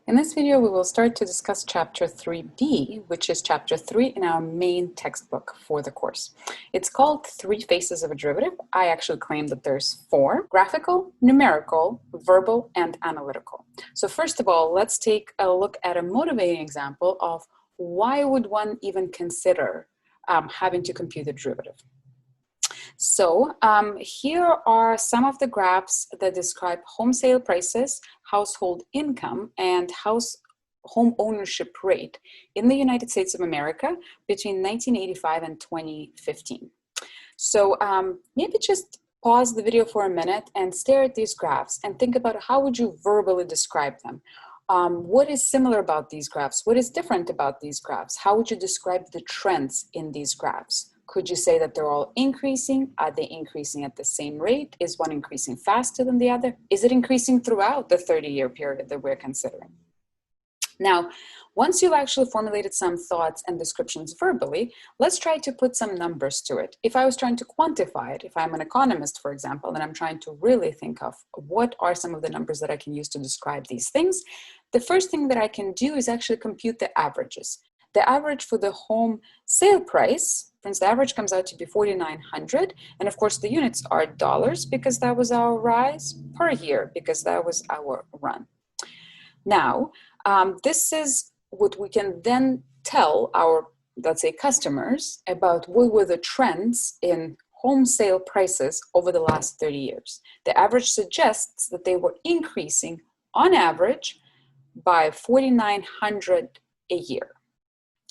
In this video, we will start to discuss Chapter 3B, which is Chapter 3 in our main textbook for the course. It's called Three Faces of a Derivative. I actually claim that there's four: graphical, numerical, verbal, and analytical. So first of all, let's take a look at a motivating example of why would one even consider having to compute a derivative. So here are some of the graphs that describe home sale prices, household income, and home ownership rate in the United States of America between 1985 and 2015. So maybe just pause the video for a minute and stare at these graphs and think about how would you verbally describe them. What is similar about these graphs? What is different about these graphs? How would you describe the trends in these graphs? Could you say that they're all increasing? Are they increasing at the same rate? Is one increasing faster than the other? Is it increasing throughout the 30-year period that we're considering? Now, once you've actually formulated some thoughts and descriptions verbally, let's try to put some numbers to it. If I was trying to quantify it, if I'm an economist, for example, and I'm trying to really think of what are some of the numbers that I can use to describe these things, the first thing that I can do is actually compute the averages. The average for the home sale price, for instance, the average comes out to be $4,900. And of course, the units are dollars because that was our rise, per year because that was our run. Now, this is what we can then tell our, let's say, customers about what were the trends in home sale prices over the last 30 years. The average suggests that they were increasing on average by $4,900 a year.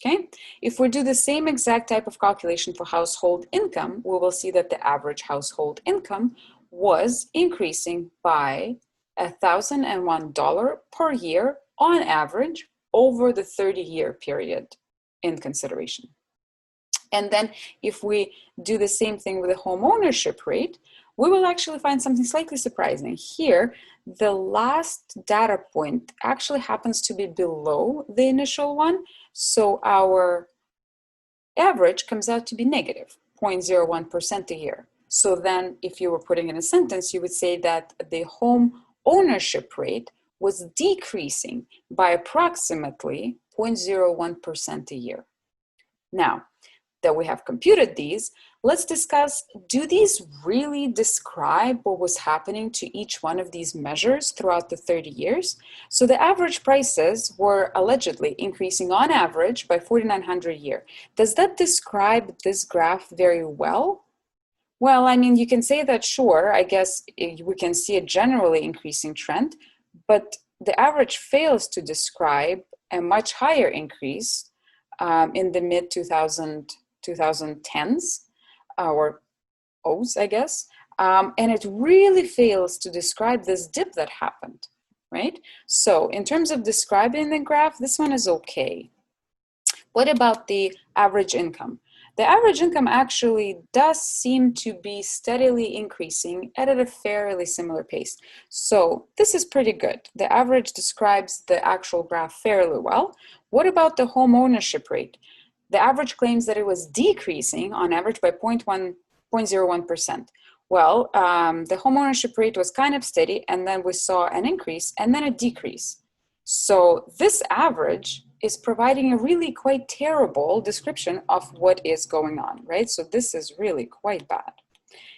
Okay, if we do the same exact type of calculation for household income, we will see that the average household income was increasing by $1,001 per year on average over the 30-year period in consideration. And then if we do the same thing with the home ownership rate, we will actually find something slightly surprising. Here, the last data point actually happens to be below the initial one. So our average comes out to be negative 0.01% a year. So then if you were putting in a sentence, you would say that the home ownership rate was decreasing by approximately 0.01% a year. Now that we have computed these, let's discuss, do these really describe what was happening to each one of these measures throughout the 30 years? So the average prices were allegedly increasing on average by $4,900 a year. Does that describe this graph very well? Well, I mean, you can say that, sure, I guess we can see a generally increasing trend, but the average fails to describe a much higher increase in the mid-2010s, or O's, I guess, and it really fails to describe this dip that happened, right? So in terms of describing the graph, this one is okay. What about the average income? The average income actually does seem to be steadily increasing at a fairly similar pace. So this is pretty good. The average describes the actual graph fairly well. What about the home ownership rate? The average claims that it was decreasing on average by 0.01%. Well, the home ownership rate was kind of steady, and then we saw an increase and then a decrease. So this average is providing a really quite terrible description of what is going on, right? So this is really quite bad.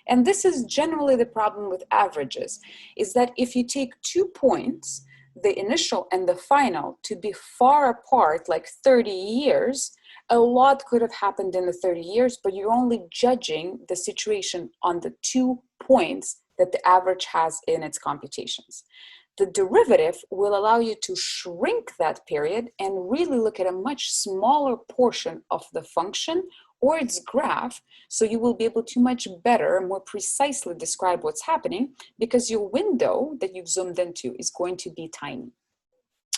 And this is generally the problem with averages, is that if you take 2 points, the initial and the final, to be far apart, like 30 years, a lot could have happened in the 30 years, but you're only judging the situation on the 2 points that the average has in its computations. The derivative will allow you to shrink that period and really look at a much smaller portion of the function or its graph, so you will be able to much better, more precisely describe what's happening, because your window that you've zoomed into is going to be tiny.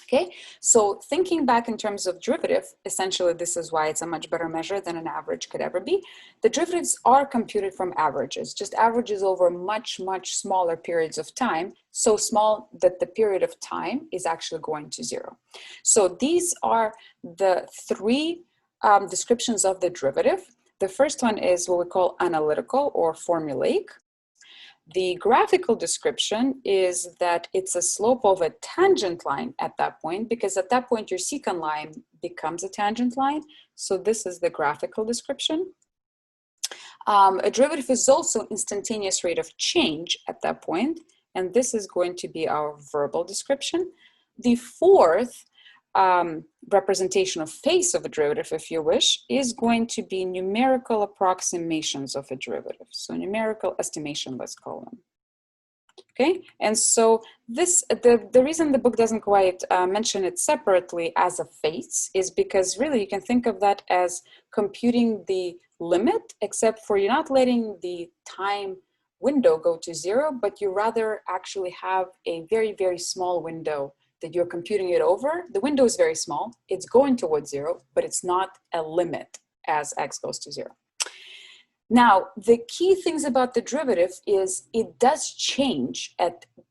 Okay, so thinking back in terms of derivative, essentially this is why it's a much better measure than an average could ever be. The derivatives are computed from averages, just averages over much, much smaller periods of time, so small that the period of time is actually going to zero. So these are the three descriptions of the derivative. The first one is what we call analytical or formulaic. The graphical description is that it's a slope of a tangent line at that point, because at that point your secant line becomes a tangent line. So this is the graphical description. A derivative is also instantaneous rate of change at that point, and this is going to be our verbal description. The fourth representation of face of a derivative, if you wish, is going to be numerical approximations of a derivative. So numerical estimation, let's call them. Okay, and so this, the reason the book doesn't quite mention it separately as a face is because really you can think of that as computing the limit, except for you're not letting the time window go to 0, but you rather actually have a very, very small window that you're computing it over. The window is very small, it's going towards 0, but it's not a limit as x goes to 0. Now, the key things about the derivative is it does change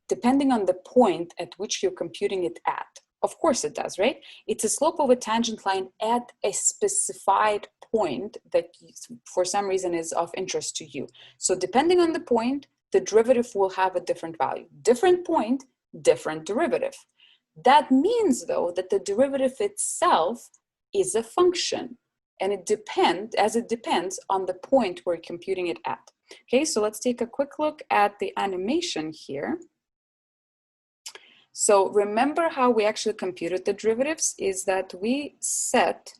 depending on the point at which you're computing it at. Of course it does, right? It's a slope of a tangent line at a specified point that for some reason is of interest to you. So depending on the point, the derivative will have a different value. Different point, different derivative. That means, though, that the derivative itself is a function, and it depends on the point we're computing it at. Okay, so let's take a quick look at the animation here. So remember how we actually computed the derivatives is that we set,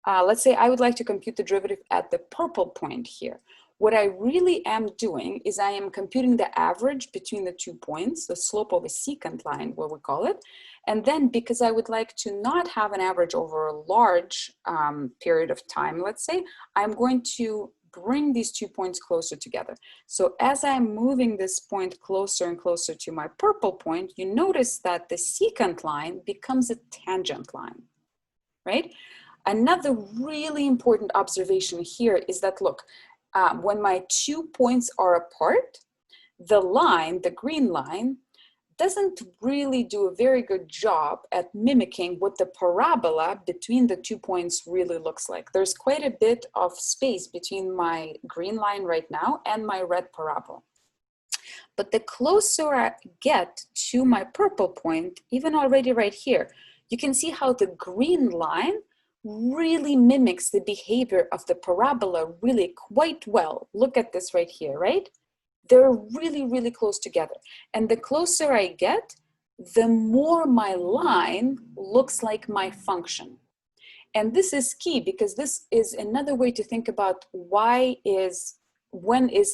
let's say I would like to compute the derivative at the purple point here. What I really am doing is I am computing the average between the 2 points, the slope of a secant line, what we call it. And then because I would like to not have an average over a large period of time, let's say, I'm going to bring these 2 points closer together. So as I'm moving this point closer and closer to my purple point, you notice that the secant line becomes a tangent line, right? Another really important observation here is that, look, when my 2 points are apart, the line, the green line, doesn't really do a very good job at mimicking what the parabola between the 2 points really looks like. There's quite a bit of space between my green line right now and my red parabola. But the closer I get to my purple point, even already right here, you can see how the green line really mimics the behavior of the parabola really quite well. Look at this right here, right? They're really, really close together. And the closer I get, the more my line looks like my function. And this is key because this is another way to think about when is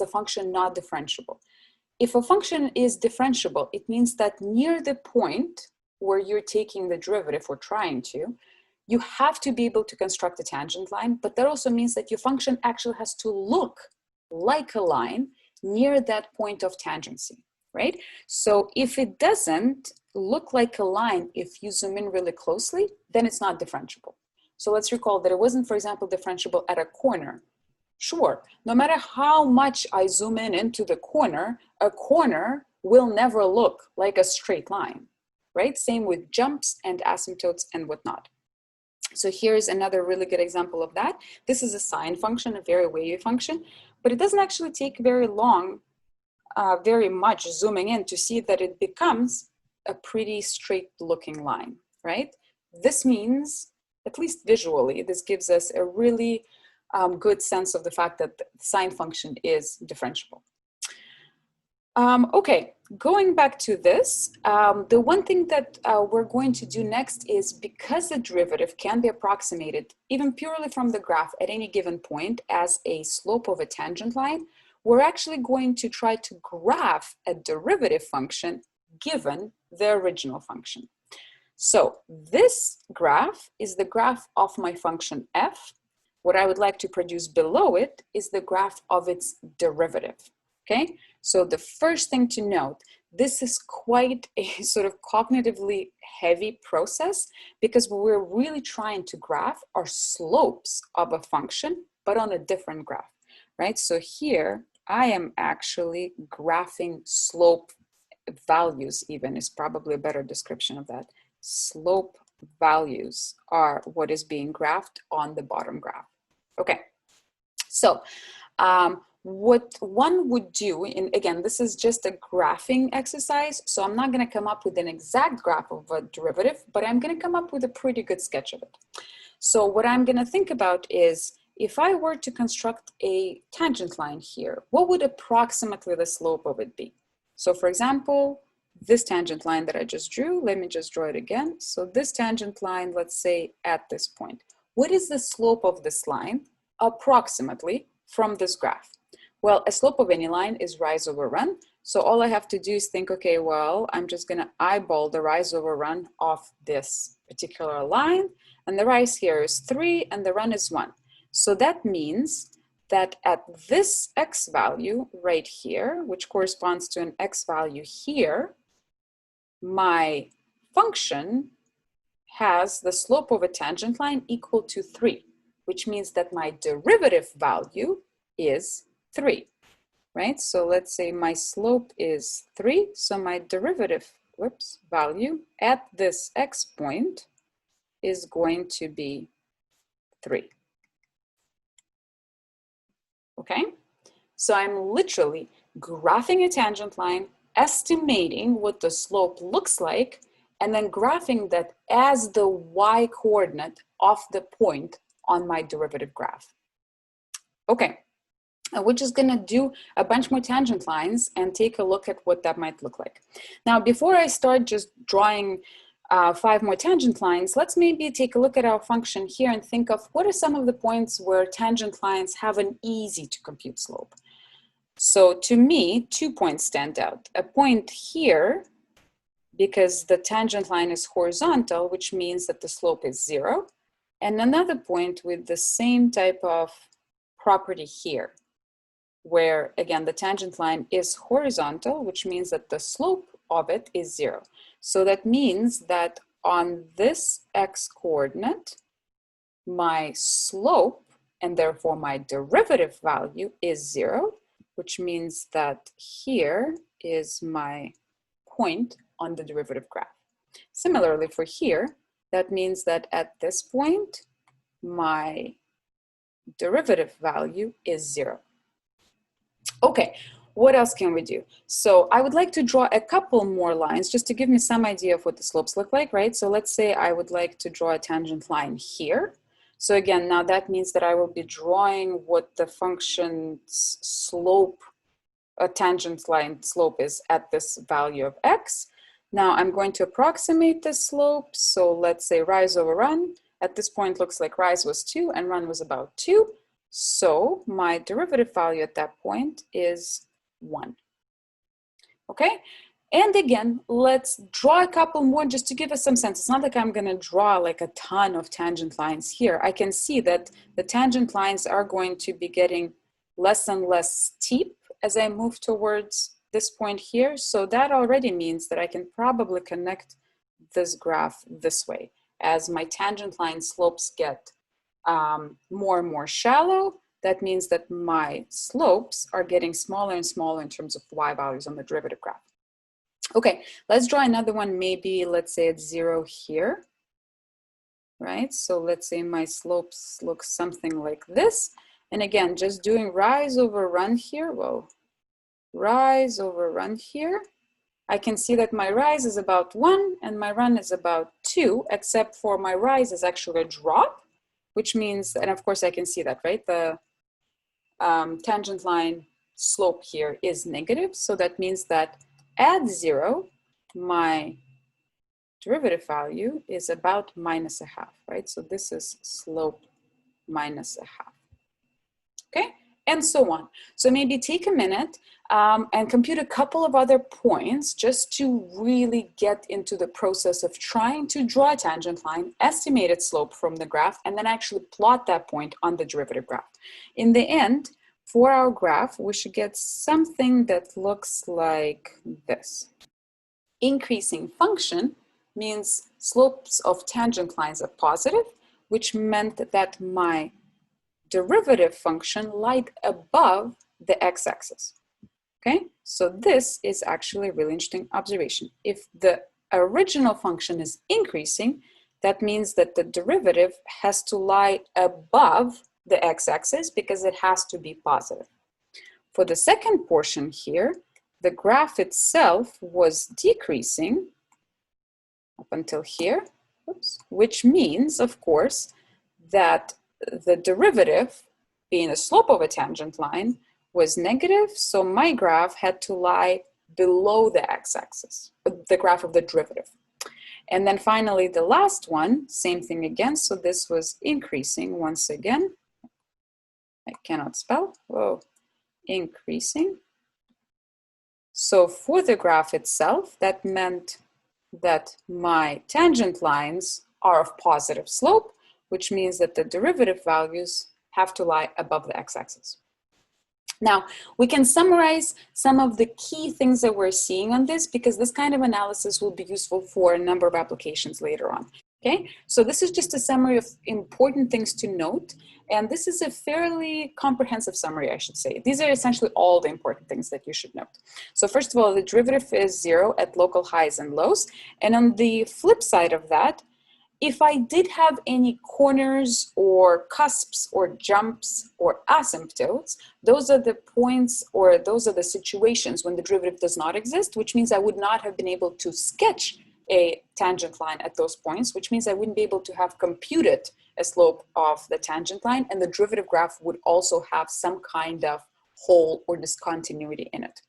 a function not differentiable. If a function is differentiable, it means that near the point where you're taking the derivative or trying to, you have to be able to construct a tangent line, but that also means that your function actually has to look like a line near that point of tangency, right? So if it doesn't look like a line, if you zoom in really closely, then it's not differentiable. So let's recall that it wasn't, for example, differentiable at a corner. Sure, no matter how much I zoom in into the corner, a corner will never look like a straight line, right? Same with jumps and asymptotes and whatnot. So here's another really good example of that. This is a sine function, a very wavy function, but it doesn't actually take very long, very much zooming in to see that it becomes a pretty straight looking line, right? This means, at least visually, this gives us a really good sense of the fact that the sine function is differentiable. Okay, going back to this, the one thing that we're going to do next is, because the derivative can be approximated even purely from the graph at any given point as a slope of a tangent line, we're actually going to try to graph a derivative function given the original function. So this graph is the graph of my function f. What I would like to produce below it is the graph of its derivative. Okay, so the first thing to note, this is quite a sort of cognitively heavy process because what we're really trying to graph are slopes of a function, but on a different graph, right? So here I am actually graphing slope values, even is probably a better description of that. Slope values are what is being graphed on the bottom graph. Okay, so what one would do, and again, this is just a graphing exercise, so I'm not going to come up with an exact graph of a derivative, but I'm going to come up with a pretty good sketch of it. So what I'm going to think about is, if I were to construct a tangent line here, what would approximately the slope of it be? So for example, this tangent line that I just drew, let me just draw it again. So this tangent line, let's say at this point, what is the slope of this line approximately from this graph? Well, a slope of any line is rise over run. So all I have to do is think, okay, well, I'm just going to eyeball the rise over run of this particular line. And the rise here is 3 and the run is 1. So that means that at this x value right here, which corresponds to an x value here, my function has the slope of a tangent line equal to 3, which means that my derivative value is 3, right? So let's say my slope is 3, so my derivative, value at this x point is going to be 3. Okay? So I'm literally graphing a tangent line, estimating what the slope looks like, and then graphing that as the y coordinate of the point on my derivative graph. Okay, and we're just gonna do a bunch more tangent lines and take a look at what that might look like. Now, before I start just drawing 5 more tangent lines, let's maybe take a look at our function here and think of what are some of the points where tangent lines have an easy to compute slope. So to me, 2 points stand out. A point here, because the tangent line is horizontal, which means that the slope is 0. And another point with the same type of property here, where again, the tangent line is horizontal, which means that the slope of it is 0. So that means that on this x coordinate, my slope and therefore my derivative value is 0, which means that here is my point on the derivative graph. Similarly for here, that means that at this point, my derivative value is 0. Okay, what else can we do? So I would like to draw a couple more lines just to give me some idea of what the slopes look like, right? So let's say I would like to draw a tangent line here. So again, now that means that I will be drawing what the function's slope, a tangent line slope is at this value of x. Now I'm going to approximate the slope. So let's say rise over run. At this point looks like rise was 2 and run was about 2. So my derivative value at that point is 1. Okay? And again, let's draw a couple more just to give us some sense. It's not like I'm going to draw like a ton of tangent lines here. I can see that the tangent lines are going to be getting less and less steep as I move towards this point here. So that already means that I can probably connect this graph this way. As my tangent line slopes get more and more shallow, that means that my slopes are getting smaller and smaller in terms of y values on the derivative graph. Okay, let's draw another one, maybe let's say it's 0 here, right? So let's say my slopes look something like this. And again, just doing rise over run here, well, rise over run here, I can see that my rise is about 1 and my run is about 2, except for my rise is actually a drop, which means, and of course I can see that, right? The tangent line slope here is negative. So that means that at 0, my derivative value is about -0.5, right? So this is slope -0.5. Okay, and so on. So maybe take a minute and compute a couple of other points just to really get into the process of trying to draw a tangent line, estimate its slope from the graph, and then actually plot that point on the derivative graph. In the end, for our graph, we should get something that looks like this. Increasing function means slopes of tangent lines are positive, which meant that my derivative function lied above the x-axis. Okay, so this is actually a really interesting observation. If the original function is increasing, that means that the derivative has to lie above the x-axis because it has to be positive. For the second portion here, the graph itself was decreasing up until here, oops, which means, of course, that the derivative, being the slope of a tangent line, was negative, so my graph had to lie below the x-axis, the graph of the derivative. And then finally, the last one, same thing again, so this was increasing once again. I cannot spell, whoa, increasing. So for the graph itself, that meant that my tangent lines are of positive slope, which means that the derivative values have to lie above the x-axis. Now, we can summarize some of the key things that we're seeing on this, because this kind of analysis will be useful for a number of applications later on. Okay, so this is just a summary of important things to note, and this is a fairly comprehensive summary, I should say. These are essentially all the important things that you should note. So first of all, the derivative is 0 at local highs and lows, and on the flip side of that, if I did have any corners or cusps or jumps or asymptotes, those are the points, or those are the situations when the derivative does not exist, which means I would not have been able to sketch a tangent line at those points, which means I wouldn't be able to have computed a slope of the tangent line, and the derivative graph would also have some kind of hole or discontinuity in it.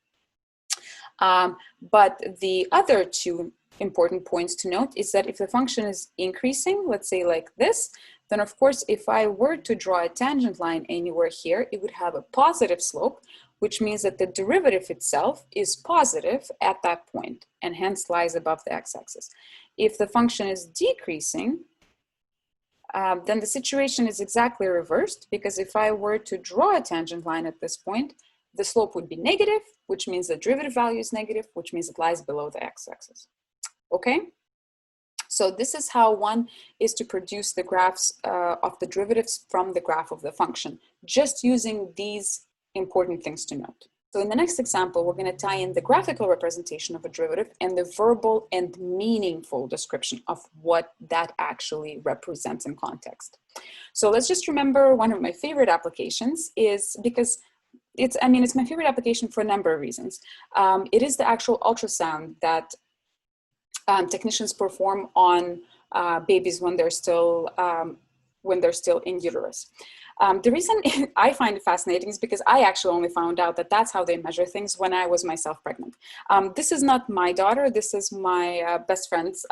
But the other two important points to note is that if the function is increasing, let's say like this, then of course, if I were to draw a tangent line anywhere here, it would have a positive slope, which means that the derivative itself is positive at that point and hence lies above the x-axis. If the function is decreasing, then the situation is exactly reversed, because if I were to draw a tangent line at this point, the slope would be negative, which means the derivative value is negative, which means it lies below the x-axis. Okay? So this is how one is to produce the graphs of the derivatives from the graph of the function, just using these important things to note. So in the next example, we're going to tie in the graphical representation of a derivative and the verbal and meaningful description of what that actually represents in context. So let's just remember, one of my favorite applications is, because it's my favorite application for a number of reasons. It is the actual ultrasound that technicians perform on babies when they're still in uterus. The reason I find it fascinating is because I actually only found out that that's how they measure things when I was myself pregnant. This is not my daughter, this is my best friend's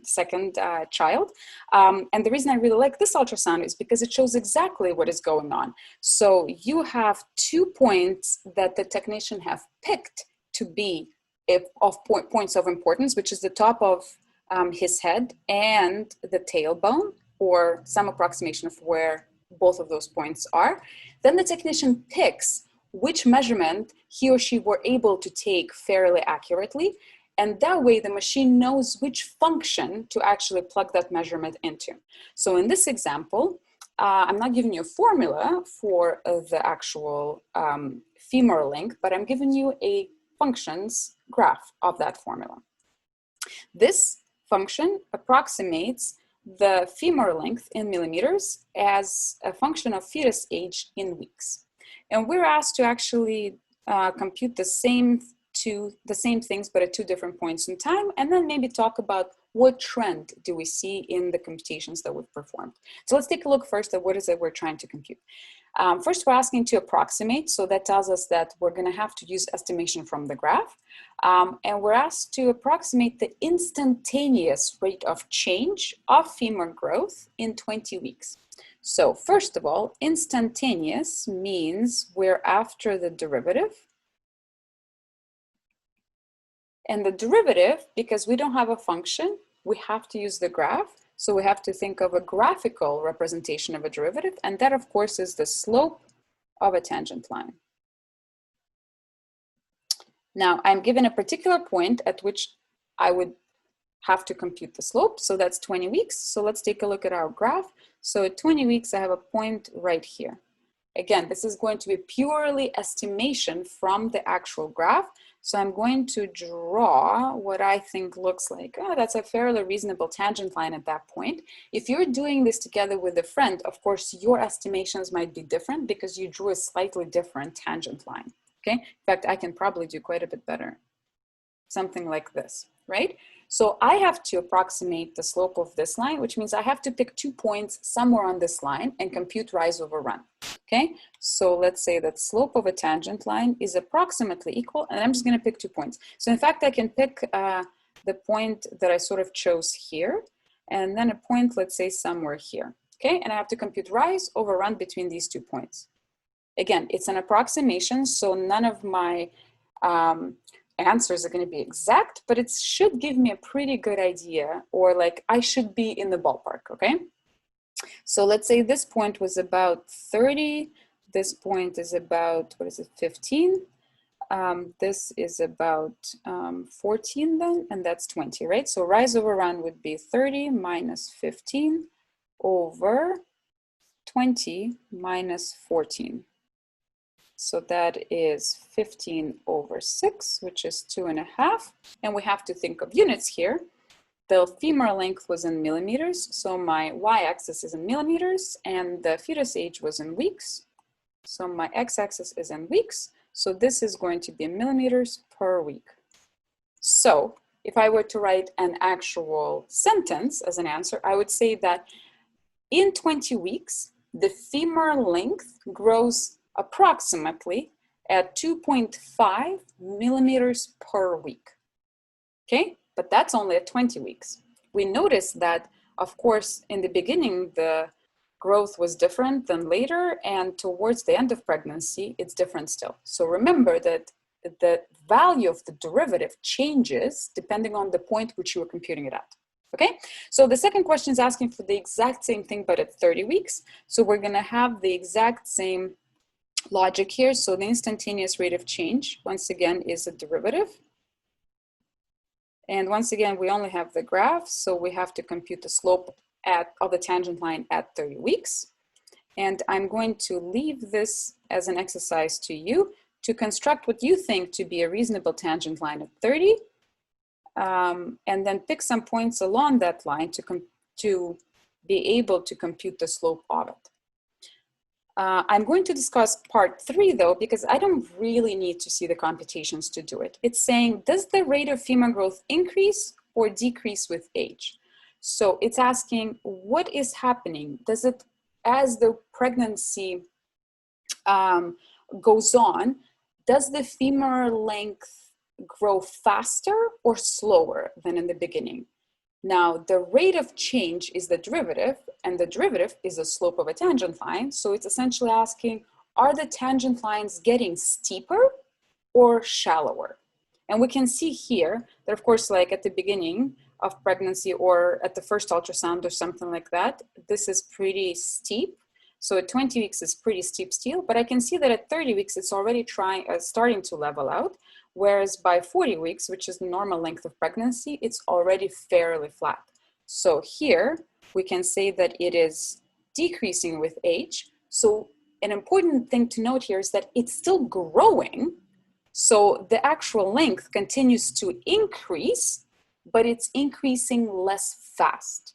second child. And the reason I really like this ultrasound is because it shows exactly what is going on. So you have 2 points that the technician have picked to be points of importance, which is the top of his head and the tailbone, or some approximation of where both of those points are. Then the technician picks which measurement he or she were able to take fairly accurately, and that way the machine knows which function to actually plug that measurement into. So in this example, I'm not giving you a formula for the actual femur length, but I'm giving you a functions graph of that formula. This function approximates the femur length in millimeters as a function of fetus age in weeks. And we're asked to actually compute the same things, but at 2 different points in time, and then maybe talk about what trend do we see in the computations that we've performed. So let's take a look first at what is it we're trying to compute. First, we're asking to approximate, so that tells us that we're going to have to use estimation from the graph. And we're asked to approximate the instantaneous rate of change of femur growth in 20 weeks. So first of all, instantaneous means we're after the derivative. And the derivative, because we don't have a function, we have to use the graph. So we have to think of a graphical representation of a derivative, and that of course is the slope of a tangent line. Now I'm given a particular point at which I would have to compute the slope, so that's 20 weeks. So let's take a look at our graph. So at 20 weeks, I have a point right here. Again, this is going to be purely estimation from the actual graph. So I'm going to draw what I think looks like, oh, that's a fairly reasonable tangent line at that point. If you're doing this together with a friend, of course, your estimations might be different because you drew a slightly different tangent line. Okay, in fact, I can probably do quite a bit better. Something like this, right? So I have to approximate the slope of this line, which means I have to pick 2 points somewhere on this line and compute rise over run. Okay, so let's say that slope of a tangent line is approximately equal, and I'm just going to pick 2 points. So in fact, I can pick the point that I sort of chose here, and then a point, let's say somewhere here. Okay, and I have to compute rise over run between these 2 points. Again, it's an approximation, so none of my answers are going to be exact, but it should give me a pretty good idea, or like I should be in the ballpark, okay? So let's say this point was about 30, this point is about, what is it, 15, this is about 14 then, and that's 20, right? So rise over run would be 30 minus 15 over 20 minus 14. So that is 15 over 6, which is 2.5. And we have to think of units here. The femur length was in millimeters, so my y-axis is in millimeters, and the fetus age was in weeks. So my x-axis is in weeks. So this is going to be millimeters per week. So if I were to write an actual sentence as an answer, I would say that in 20 weeks, the femur length grows approximately at 2.5 millimeters per week. Okay, but that's only at 20 weeks. We notice that, of course, in the beginning, the growth was different than later, and towards the end of pregnancy, it's different still. So remember that the value of the derivative changes depending on the point which you are computing it at. Okay, so the second question is asking for the exact same thing, but at 30 weeks. So we're going to have the exact same logic here. So the instantaneous rate of change, once again, is a derivative. And once again, we only have the graph, so we have to compute the slope of the tangent line at 30 weeks. And I'm going to leave this as an exercise to you to construct what you think to be a reasonable tangent line at 30, and then pick some points along that line to be able to compute the slope of it. I'm going to discuss part 3 though, because I don't really need to see the computations to do it. It's saying, does the rate of femur growth increase or decrease with age? So it's asking, what is happening? Does it, as the pregnancy goes on, does the femur length grow faster or slower than in the beginning? Now, the rate of change is the derivative, and the derivative is the slope of a tangent line. So it's essentially asking, are the tangent lines getting steeper or shallower? And we can see here that, of course, like at the beginning of pregnancy or at the first ultrasound or something like that, this is pretty steep. So at 20 weeks, it's pretty steep still, but I can see that at 30 weeks, it's already starting to level out. Whereas by 40 weeks, which is the normal length of pregnancy, it's already fairly flat. So here we can say that it is decreasing with age. So an important thing to note here is that it's still growing. So the actual length continues to increase, but it's increasing less fast.